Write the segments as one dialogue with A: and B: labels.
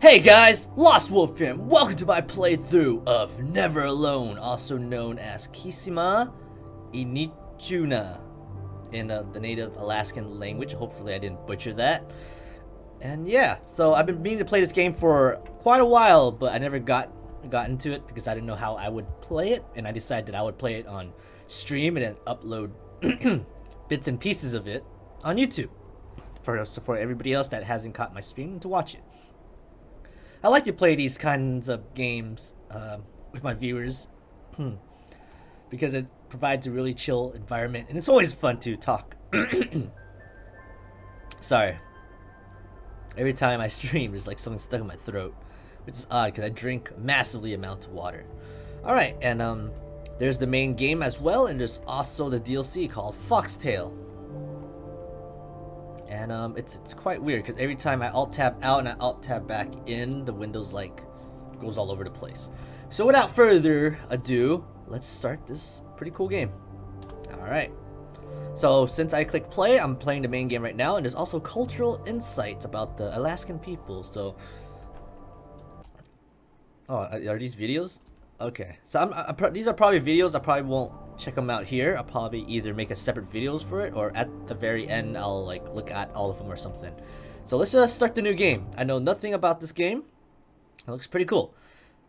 A: Hey guys, Lost Wolf here, and welcome to my playthrough of Never Alone, also known as Kisima Ingitchuuna in the native Alaskan language. Hopefully I didn't butcher that. And yeah, so I've been meaning to play this game for quite a while, but I never got into it because I didn't know how I would play it, and I decided that I would play it on stream and then upload bits and pieces of it on YouTube for everybody else that hasn't caught my stream to watch it. I like to play these kinds of games with my viewers because it provides a really chill environment, and it's always fun to talk. Sorry. Every time I stream, there's like something stuck in my throat, which is odd because I drink massively amounts of water. Alright, and there's the main game as well, and there's also the DLC called Foxtail. And it's quite weird because every time I alt tab out and I alt tab back in, the windows like goes all over the place. So without further ado, let's start this pretty cool game. Alright. So since I clicked play, I'm playing the main game right now, and there's also cultural insights about the Alaskan people. So are these videos? Okay, so these are probably videos. I probably won't check them out here. I'll probably either make a separate videos for it, or at the very end I'll like look at all of them or something. So let's just start the new game. I know nothing about this game. It looks pretty cool.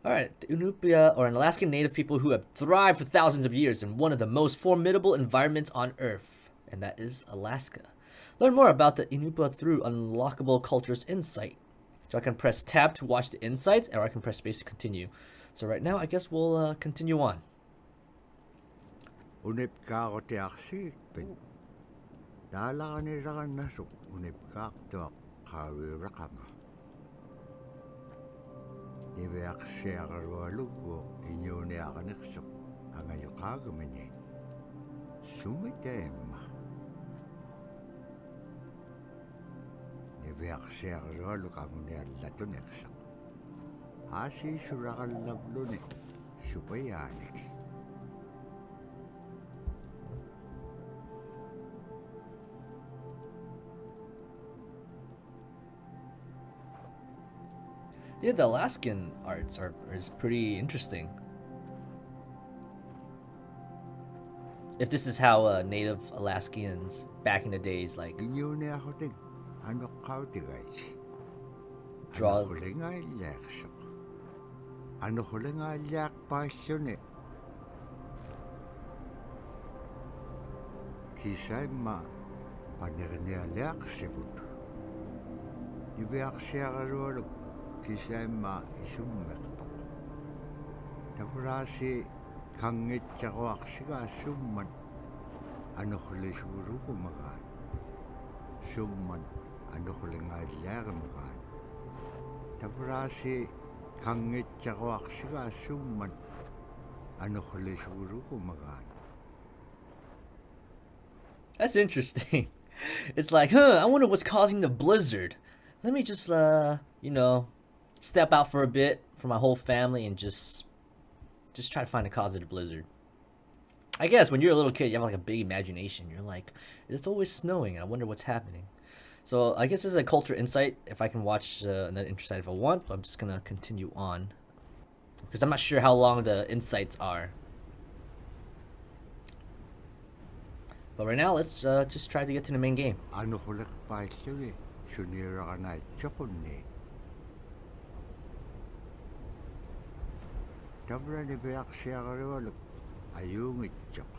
A: Alright, the Inupiat are an Alaskan native people who have thrived for thousands of years in one of the most formidable environments on Earth, and that is Alaska. Learn more about the Inupiat through Unlockable Cultures Insight. So I can press tab to watch the insights, or I can press space to continue. So right now, I guess we'll continue on. Yeah, the Alaskan arts is pretty interesting. If this is how native Alaskans back in the days like draw.
B: Kisima isummerpaq. Tavrasi kangitsaquarsiga summan anorlisugurukumagaan. Summan anorlingaaliaarimagaan. Tavrasi kangitsaquarsiga summan anorlisugurukumagaan.
A: That's interesting. It's like, I wonder what's causing the blizzard. Let me just you know, step out for a bit for my whole family and just try to find the cause of the blizzard. I guess when you're a little kid, you have like a big imagination. You're like, it's always snowing, and I wonder what's happening. So I guess this is a culture insight. If I can watch another insight if I want, but I'm just gonna continue on because I'm not sure how long the insights are. But right now, let's just try to get to the main game.
B: Tavrani beaksiagarewaluk ayungitjaq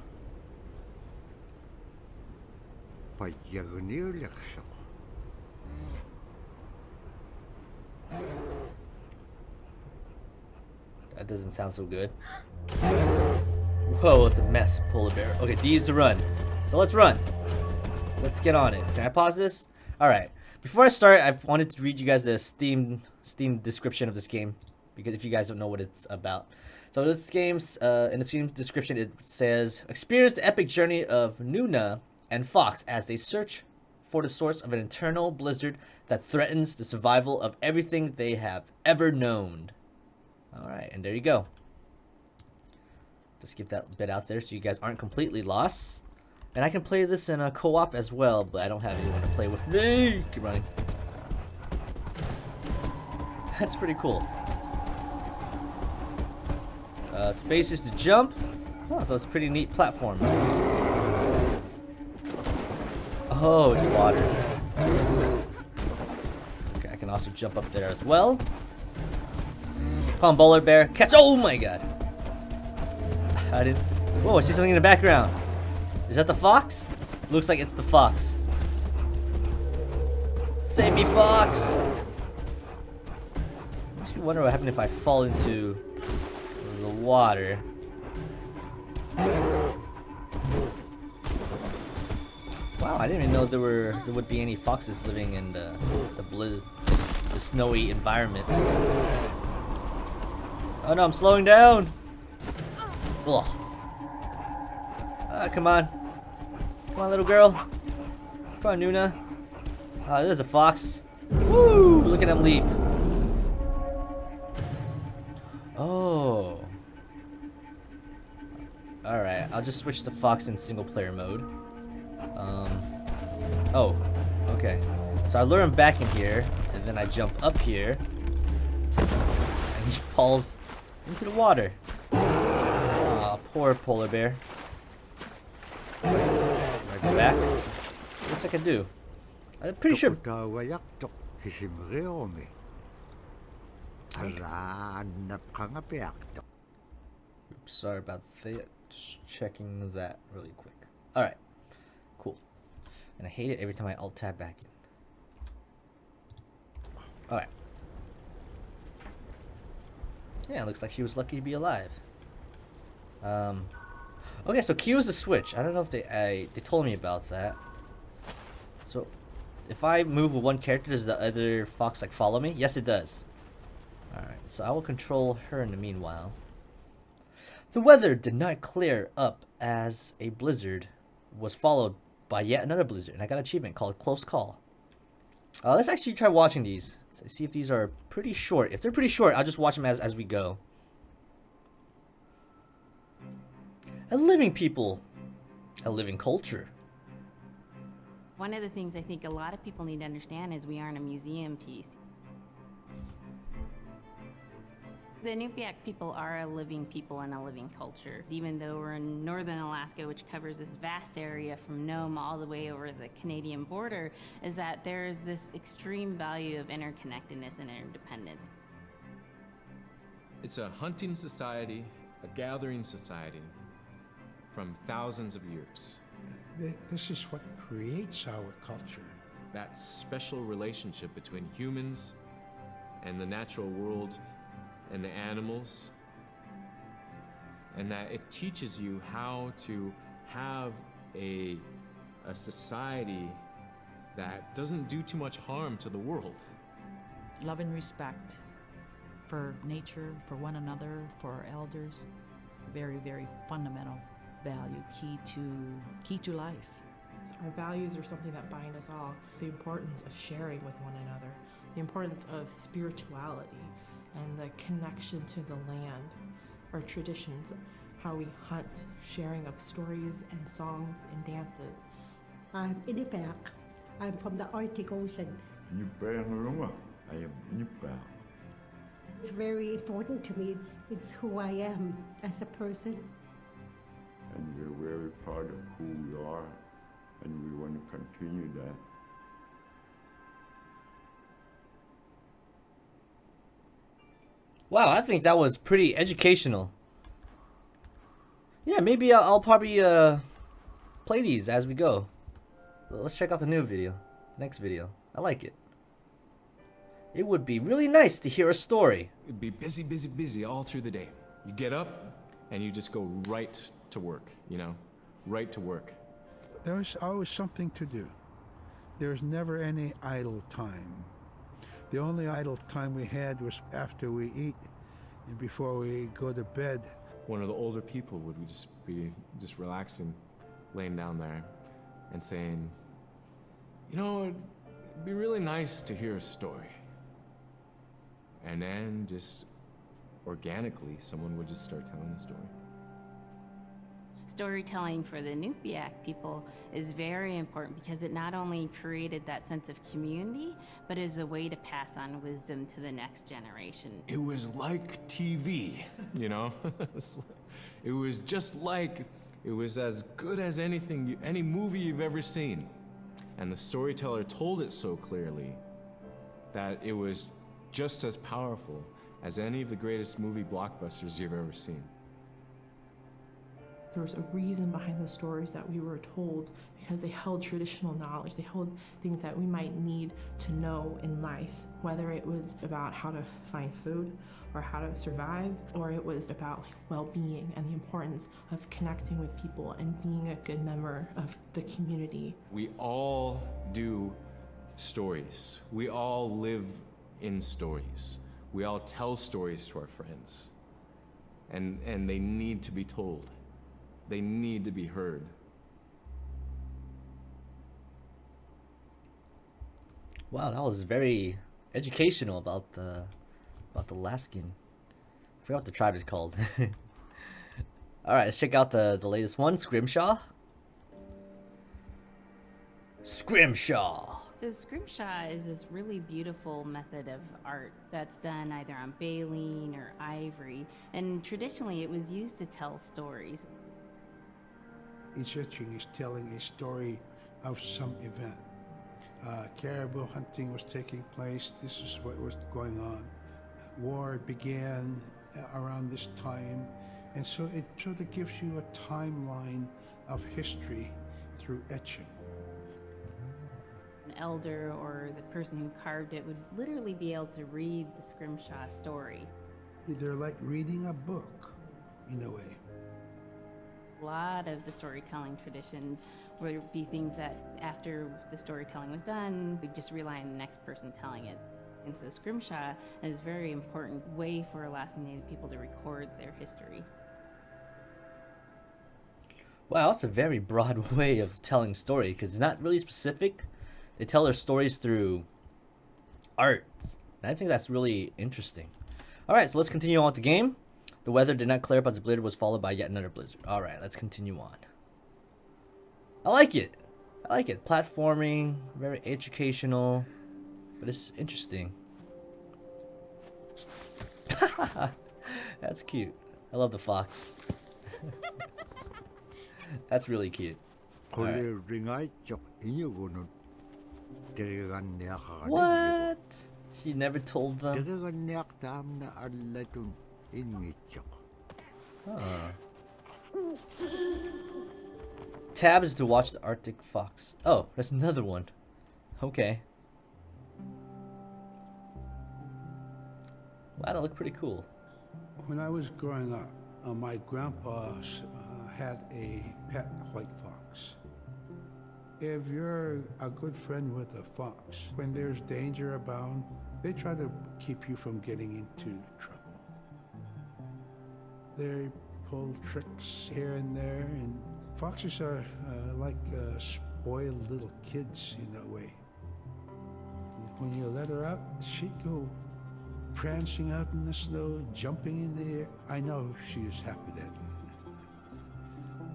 B: payagniuliqsaq
A: That doesn't sound so good. Whoa, it's a mess, polar bear. Okay, D is to run. So let's run. Let's get on it. Can I pause this? Alright. Before I start, I wanted to read you guys the Steam description of this game, because if you guys don't know what it's about. So this game's, in the Steam description, it says, experience the epic journey of Nuna and Fox as they search for the source of an eternal blizzard that threatens the survival of everything they have ever known. Alright, and there you go. Just get that bit out there so you guys aren't completely lost. And I can play this in a co-op as well, but I don't have anyone to play with me. Keep running. That's pretty cool. Space is to jump. Oh, so it's a pretty neat platform. Oh, it's water. Okay, I can also jump up there as well. Come on, Bowler Bear. Catch. Oh my god. I didn't. Whoa, I see something in the background. Is that the fox? Looks like it's the fox. Save me, fox! Makes me wonder what happened if I fall into the water. Wow, I didn't even know there would be any foxes living in the snowy environment. Oh no, I'm slowing down! Ugh. Come on. Come on, little girl. Come on, Nuna. There's a fox. Woo! Look at him leap. Oh. Alright, I'll just switch to fox in single player mode. Oh. Okay. So I lure him back in here, and then I jump up here. And he falls into the water. Aw, poor polar bear. I go back. What's I can do? I'm pretty sure. Oops, sorry about that. Just checking that really quick. Alright. Cool. And I hate it every time I alt tab back in. Alright. Yeah, it looks like she was lucky to be alive. Okay, so Q is the switch. I don't know if they told me about that. So, if I move with one character, does the other fox like follow me? Yes, it does. Alright, so I will control her in the meanwhile. The weather did not clear up as a blizzard was followed by yet another blizzard, and I got an achievement called Close Call. Let's actually try watching these. So see if these are pretty short. If they're pretty short, I'll just watch them as we go. A living people. A living culture.
C: One of the things I think a lot of people need to understand is we aren't a museum piece. The Inupiaq people are a living people and a living culture. Even though we're in northern Alaska, which covers this vast area from Nome all the way over the Canadian border, is that there's this extreme value of interconnectedness and interdependence.
D: It's a hunting society, a gathering society from thousands of years.
E: This is what creates our culture.
D: That special relationship between humans and the natural world and the animals, and that it teaches you how to have a society that doesn't do too much harm to the world.
F: Love and respect for nature, for one another, for our elders. Very, very fundamental value, key to life.
G: Our values are something that bind us all. The importance of sharing with one another, the importance of spirituality, and the connection to the land, our traditions, how we hunt, sharing of stories and songs and dances.
H: I'm Inupiaq. I'm from the Arctic Ocean.
B: I am Inupiaq.
H: It's very important to me. It's who I am as a person.
I: And we're very proud of who we are, and we want to continue that.
A: Wow, I think that was pretty educational. Yeah, maybe I'll probably play these as we go. Let's check out the new video, next video. I like it. It would be really nice to hear a story.
D: It'd be busy, busy, busy all through the day. You get up and you just go right to work, you know, right to work.
E: There was always something to do. There was never any idle time. The only idle time we had was after we eat and before we go to bed.
D: One of the older people would be just relaxing, laying down there and saying, you know, it'd be really nice to hear a story. And then just organically, someone would just start telling a story.
C: Storytelling for the Inupiaq people is very important because it not only created that sense of community, but is a way to pass on wisdom to the next generation.
D: It was like TV, you know? It was just like, it was as good as anything, any movie you've ever seen. And the storyteller told it so clearly that it was just as powerful as any of the greatest movie blockbusters you've ever seen.
G: There was a reason behind the stories that we were told because they held traditional knowledge. They held things that we might need to know in life, whether it was about how to find food or how to survive, or it was about well-being and the importance of connecting with people and being a good member of the community.
D: We all do stories. We all live in stories. We all tell stories to our friends. And they need to be told. They need to be heard.
A: Wow, that was very educational about the Alaskan. I forgot what the tribe is called. Alright, let's check out the latest one, SCRIMSHAW. SCRIMSHAW!
C: So scrimshaw is this really beautiful method of art that's done either on baleen or ivory, and traditionally it was used to tell stories.
E: Each etching is telling a story of some event. Caribou hunting was taking place. This is what was going on. War began around this time, and so it sort of gives you a timeline of history through etching.
C: An elder or the person who carved it would literally be able to read the scrimshaw story.
E: They're like reading a book, in a way.
C: A lot of the storytelling traditions would be things that after the storytelling was done, we'd just rely on the next person telling it. And so scrimshaw is a very important way for Alaskan Native people to record their history.
A: Wow, that's a very broad way of telling story because it's not really specific. They tell their stories through art. And I think that's really interesting. Alright, so let's continue on with the game. The weather did not clear up as the blizzard was followed by yet another blizzard. Alright, let's continue on. I like it. I like it. Platforming, very educational, but it's interesting. That's cute. I love the fox. That's really cute. Alright. What? She never told them? Huh. Tab is to watch the Arctic fox. Oh, there's another one. Okay. Wow, that looked pretty cool.
E: When I was growing up, my grandpa had a pet white fox. If you're a good friend with a fox, when there's danger abound, they try to keep you from getting into trouble. They pull tricks here and there, and foxes are like spoiled little kids in a way. When you let her out, she'd go prancing out in the snow, jumping in the air. I know she was happy then.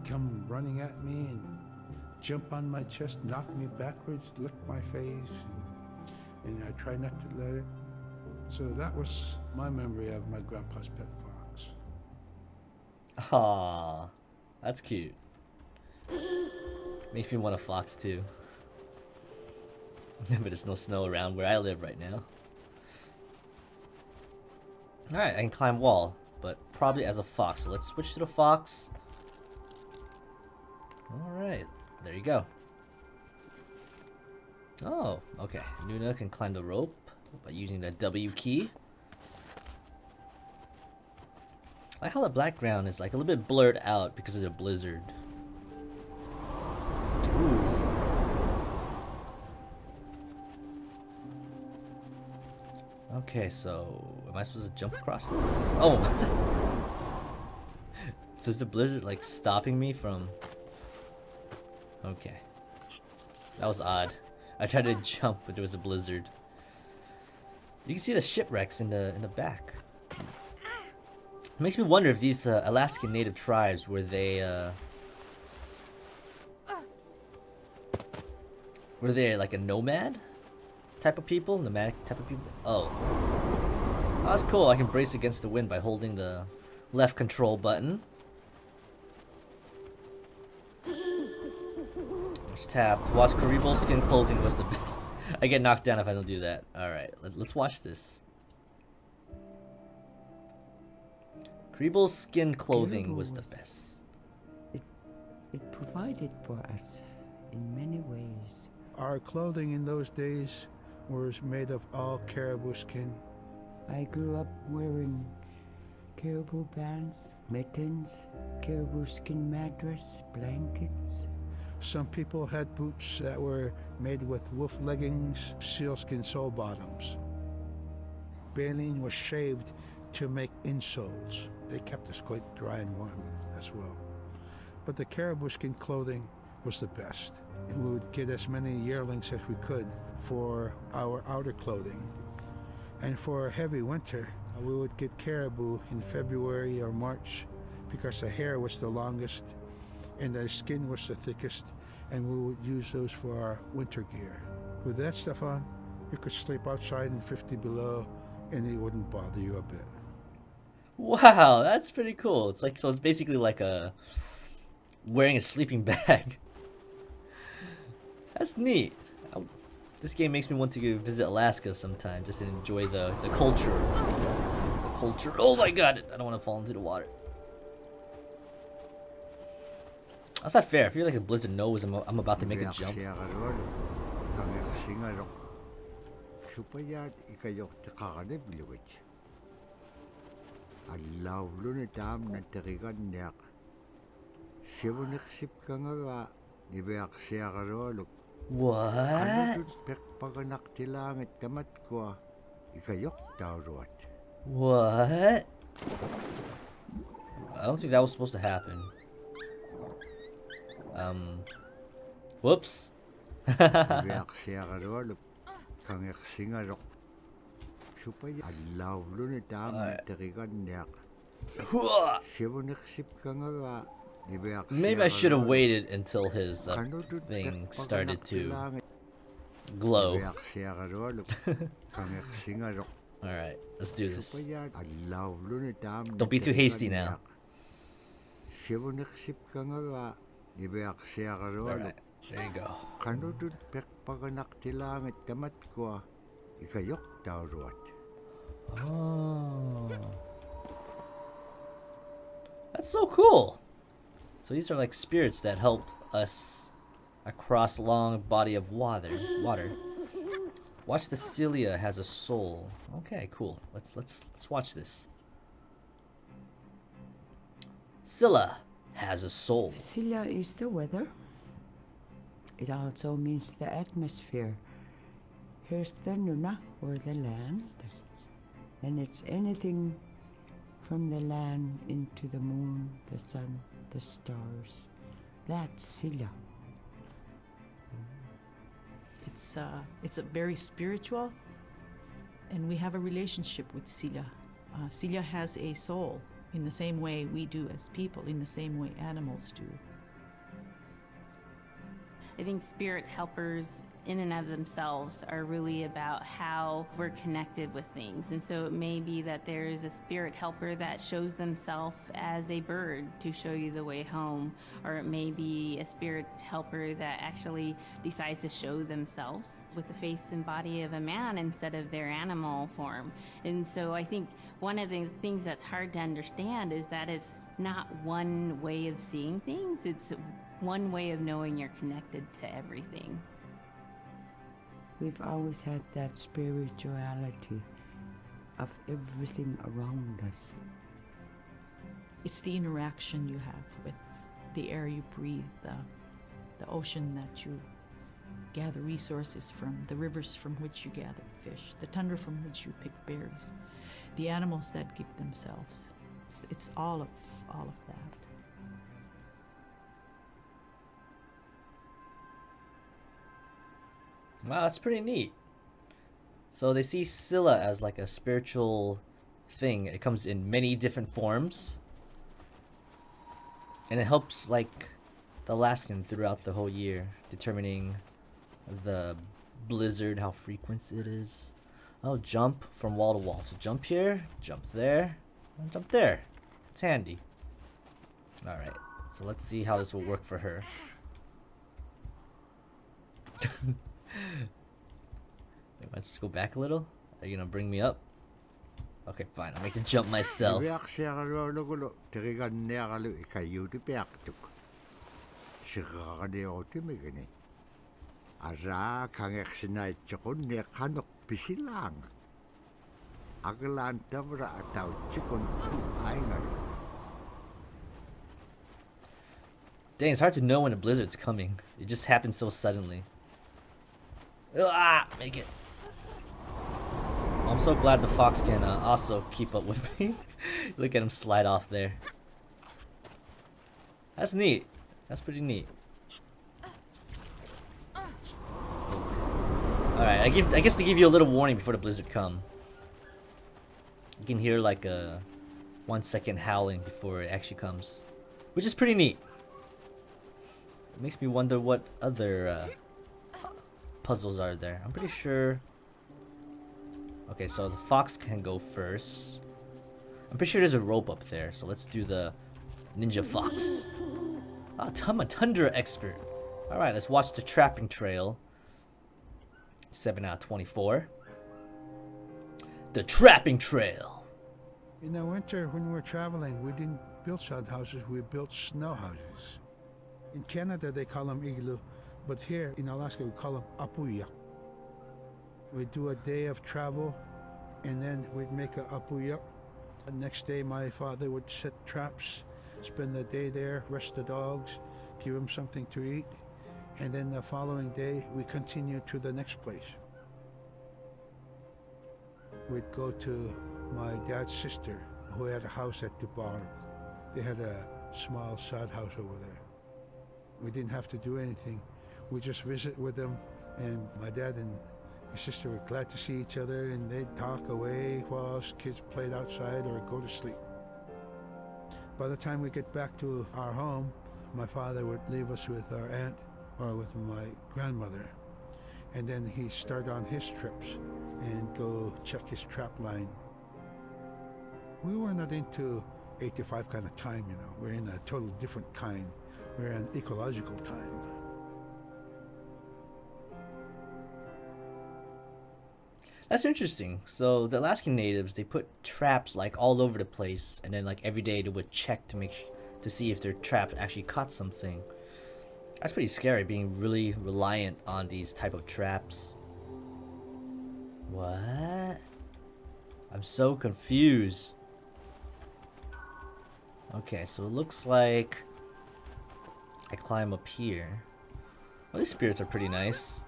E: Come running at me and jump on my chest, knock me backwards, lick my face, and I try not to let her. So that was my memory of my grandpa's pet fox.
A: Aww, that's cute. Makes me want a fox too. But there's no snow around where I live right now. Alright, I can climb wall, but probably as a fox. So let's switch to the fox. Alright, there you go. Oh, okay. Nuna can climb the rope by using the W key. I like how the background is like a little bit blurred out because of the blizzard. Ooh. Okay, so am I supposed to jump across this? Oh! So is the blizzard like stopping me from... Okay. That was odd. I tried to jump, but there was a blizzard. You can see the shipwrecks in the back. It makes me wonder if these Alaskan native tribes were they Were they like a nomad type of people? Nomadic type of people? Oh. That's cool. I can brace against the wind by holding the left control button. Which tab? To watch CARIBOU skin clothing was the best. I get knocked down if I don't do that. Alright, let's watch this. CARIBOU skin clothing
J: CARIBOU
A: was the best.
J: It provided for us in many ways.
E: Our clothing in those days was made of all caribou skin.
J: I grew up wearing caribou pants, mittens, caribou skin mattress, blankets.
E: Some people had boots that were made with wolf leggings, sealskin sole bottoms. Baleen was shaved to make insoles. They kept us quite dry and warm as well. But the caribou skin clothing was the best. We would get as many yearlings as we could for our outer clothing. And for heavy winter, we would get caribou in February or March because the hair was the longest and the skin was the thickest, and we would use those for our winter gear. With that stuff on, you could sleep outside in 50 below and it wouldn't bother you a bit.
A: Wow, that's pretty cool. It's like, so it's basically like a wearing a sleeping bag. That's neat. This game makes me want to go visit Alaska sometime just to enjoy the culture. The culture. Oh my god, I don't want to fall into the water. That's not fair. I feel like a blizzard knows I'm about to make a jump. What? What? I don't think that was supposed to happen. Whoops. Maybe I should have waited until his thing started to glow. Alright, let's do this. Don't be too hasty now. Alright, there you go. Oh. That's so cool. So these are like spirits that help us across a long body of water. Watch the SILA has a soul. Okay, cool. Let's watch this. SILA has a soul.
J: SILA is the weather. It also means the atmosphere. Here's the Nuna, or the land. And it's anything from the land into the moon, the sun, the stars. That's SILA.
F: It's a very spiritual, and we have a relationship with SILA. SILA has a soul in the same way we do as people, in the same way animals do.
C: I think spirit helpers in and of themselves are really about how we're connected with things. And so it may be that there is a spirit helper that shows themselves as a bird to show you the way home, or it may be a spirit helper that actually decides to show themselves with the face and body of a man instead of their animal form. And so I think one of the things that's hard to understand is that it's not one way of seeing things, it's one way of knowing you're connected to everything.
J: We've always had that spirituality of everything around us.
F: It's the interaction you have with the air you breathe, the ocean that you gather resources from, the rivers from which you gather fish, the tundra from which you pick berries, the animals that give themselves. It's all of that.
A: Wow, that's pretty neat. So they see SILA as like a spiritual thing. It comes in many different forms. And it helps like the Alaskan throughout the whole year, determining the blizzard, how frequent it is. Oh, jump from wall to wall. So jump here, jump there, and jump there. It's handy. Alright, so let's see how this will work for her. Let's just go back a little. Are you gonna bring me up? Okay, fine. I'll make the jump myself. Dang, it's hard to know when a blizzard's coming. It just happens so suddenly. Ah, make it. I'm so glad the fox can also keep up with me. Look at him slide off there. That's neat. That's pretty neat. Alright, I guess to give you a little warning before the blizzard come. You can hear like a 1 second howling before it actually comes, which is pretty neat. It makes me wonder what other puzzles are there. I'm pretty sure. Okay, so the fox can go first. I'm pretty sure there's a rope up there, so let's do the ninja fox. Ah, I'm a tundra expert. Alright, let's watch the trapping trail. 7 out of 24. The trapping trail.
E: In the winter, when we were traveling, we didn't build sod houses, we built snow houses. In Canada, they call them igloo, but here in Alaska, we call them apuya. We do a day of travel, and then we'd make a apuya. The next day, my father would set traps, spend the day there, rest the dogs, give them something to eat, and then the following day, we continue to the next place. We'd go to my dad's sister, who had a house at Dubai. They had a small sod house over there. We didn't have to do anything. We just visit with them, and my dad and my sister were glad to see each other, and they'd talk away while us kids played outside or go to sleep. By the time we get back to our home, my father would leave us with our aunt or with my grandmother, and then he'd start on his trips and go check his trap line. We were not into 8 to 5 kind of time, you know. We're in a totally different kind. We're in ecological time.
A: That's interesting. So the Alaskan natives, they put traps like all over the place, and then like every day they would check to see if their trap actually caught something. That's pretty scary, being really reliant on these type of traps. What? I'm so confused. Okay, so it looks like I climb up here. Well, these spirits are pretty nice.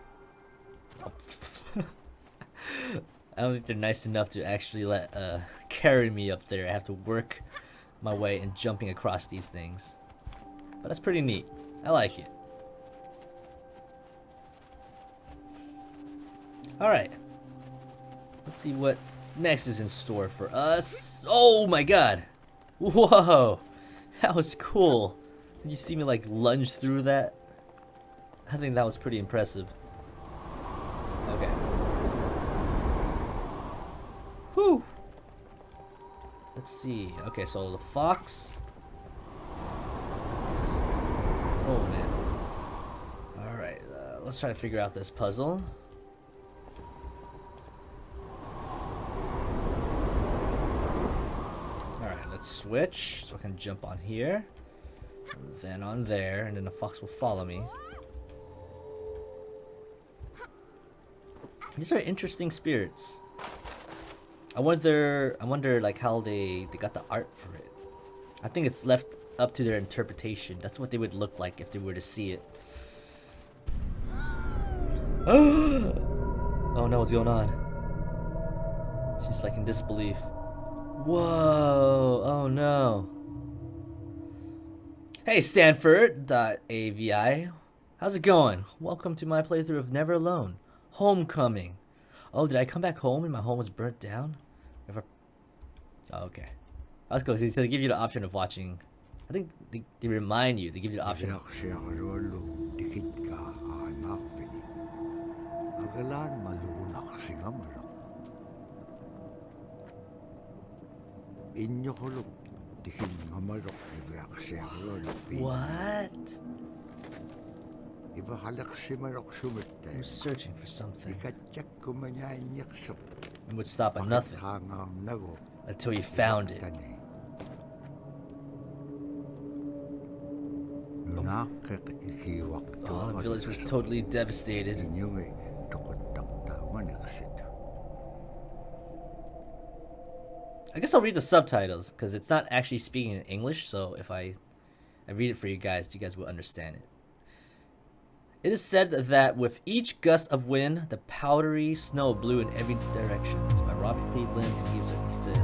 A: I don't think they're nice enough to actually let carry me up there. I have to work my way in jumping across these things. But that's pretty neat. I like it. Alright. Let's see what next is in store for us. Oh my god! Whoa! That was cool. Did you see me like lunge through that? I think that was pretty impressive. Okay. Whew! Let's see. Okay, so the fox. Oh man. Alright, let's try to figure out this puzzle. Let's switch so I can jump on here, then on there, and then the fox will follow me. These are interesting spirits. I wonder like how they got the art for it. I think it's left up to their interpretation. That's what they would look like if they were to see it. Oh no, what's going on? She's like in disbelief. Whoa! Oh no! Hey Stanford.avi, how's it going? Welcome to my playthrough of Never Alone, Homecoming. Oh, did I come back home and my home was burnt down? Oh, okay. Let's go. So they give you the option of watching. I think they remind you. They give you the option.
K: Galaan maluna kasi nga malak. Inyo kulog, dikin nga malak, ibaya kasi ang lolopi.
A: What?
K: Iba halak si malak
A: He
K: sumite.
A: was searching for something.
K: Ikatsak kumanyanyak sa
A: It would stop at nothing
K: hangang nago.
A: until he found it.
K: Tani. Nakak ikiwak
A: Oh, the village was totally devastated.
K: Inyo ngay tukontak-tawan iksit.
A: I guess I'll read the subtitles because it's not actually speaking in English. So if I read it for you guys will understand it. It is said that with each gust of wind, the powdery snow blew in every direction. It's by Robert Cleveland, and he said